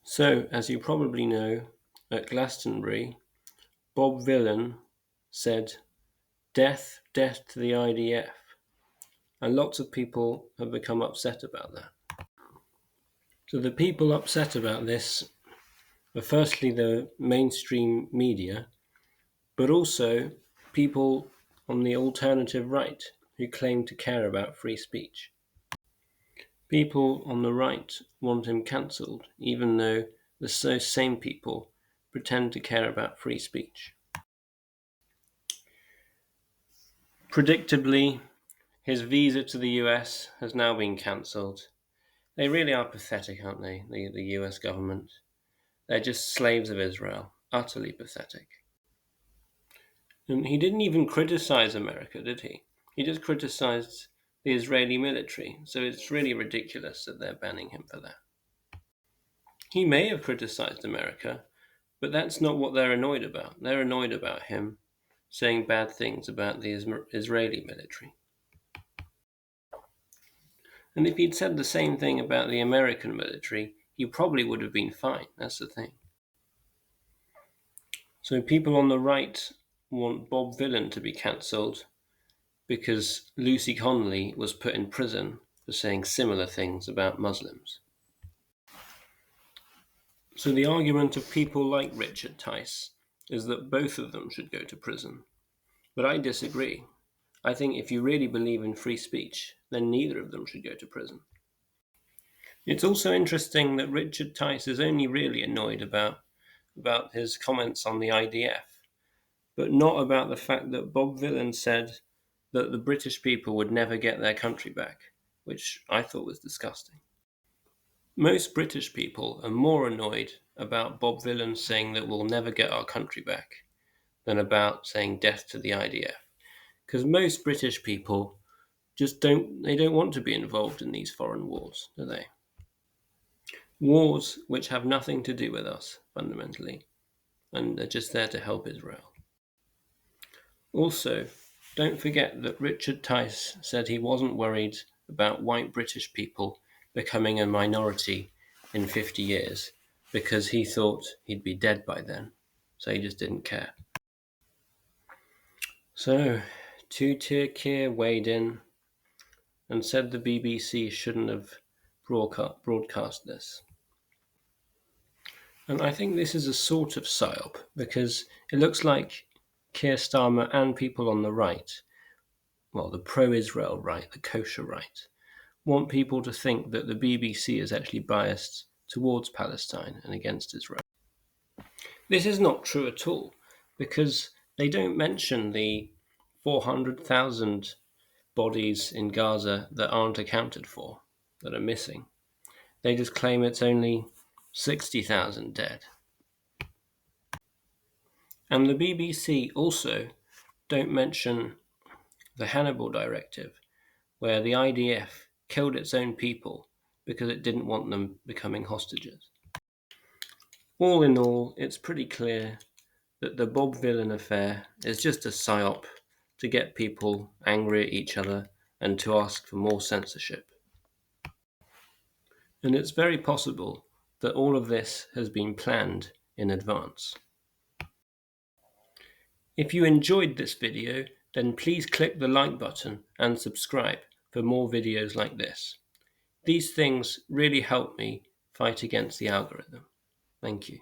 So, as you probably know, at Glastonbury, Bob Vylan said, "Death, death to the IDF." And lots of people have become upset about that. So the people upset about this are firstly the mainstream media, but also people on the alternative right who claim to care about free speech. People on the right want him cancelled, even though the same people pretend to care about free speech. Predictably, his visa to the US has now been cancelled. They really are pathetic, aren't they, the US government? They're just slaves of Israel. Utterly pathetic. And he didn't even criticize America, did he? He just criticized the Israeli military. So it's really ridiculous that they're banning him for that. He may have criticized America, but that's not what they're annoyed about. They're annoyed about him saying bad things about the Israeli military. And if he'd said the same thing about the American military, he probably would have been fine. That's the thing. So people on the right want Bob Vylan to be cancelled because Lucy Connolly was put in prison for saying similar things about Muslims. So the argument of people like Richard Tice is that both of them should go to prison. But I disagree. I think if you really believe in free speech, then neither of them should go to prison. It's also interesting that Richard Tice is only really annoyed about his comments on the IDF, but not about the fact that Bob Vylan said that the British people would never get their country back, which I thought was disgusting. Most British people are more annoyed about Bob Vylan saying that we'll never get our country back than about saying death to the IDF. Because most British people just don't want to be involved in these foreign wars, do they? Wars which have nothing to do with us, fundamentally, and are just there to help Israel. Also, don't forget that Richard Tice said he wasn't worried about white British people becoming a minority in 50 years because he thought he'd be dead by then, so he just didn't care. So, Two-Tier Keir weighed in and said the BBC shouldn't have broadcast this. And I think this is a sort of psyop because it looks like Keir Starmer and people on the right, well, the pro-Israel right, the kosher right, want people to think that the BBC is actually biased towards Palestine and against Israel. This is not true at all because they don't mention the 400,000 bodies in Gaza that aren't accounted for, that are missing. They just claim it's only 60,000 dead. And the BBC also don't mention the Hannibal Directive, where the IDF killed its own people because it didn't want them becoming hostages. All in all, it's pretty clear that the Bob Vylan affair is just a psyop to get people angry at each other and to ask for more censorship. And it's very possible that all of this has been planned in advance. If you enjoyed this video, then please click the like button and subscribe for more videos like this. These things really help me fight against the algorithm. Thank you.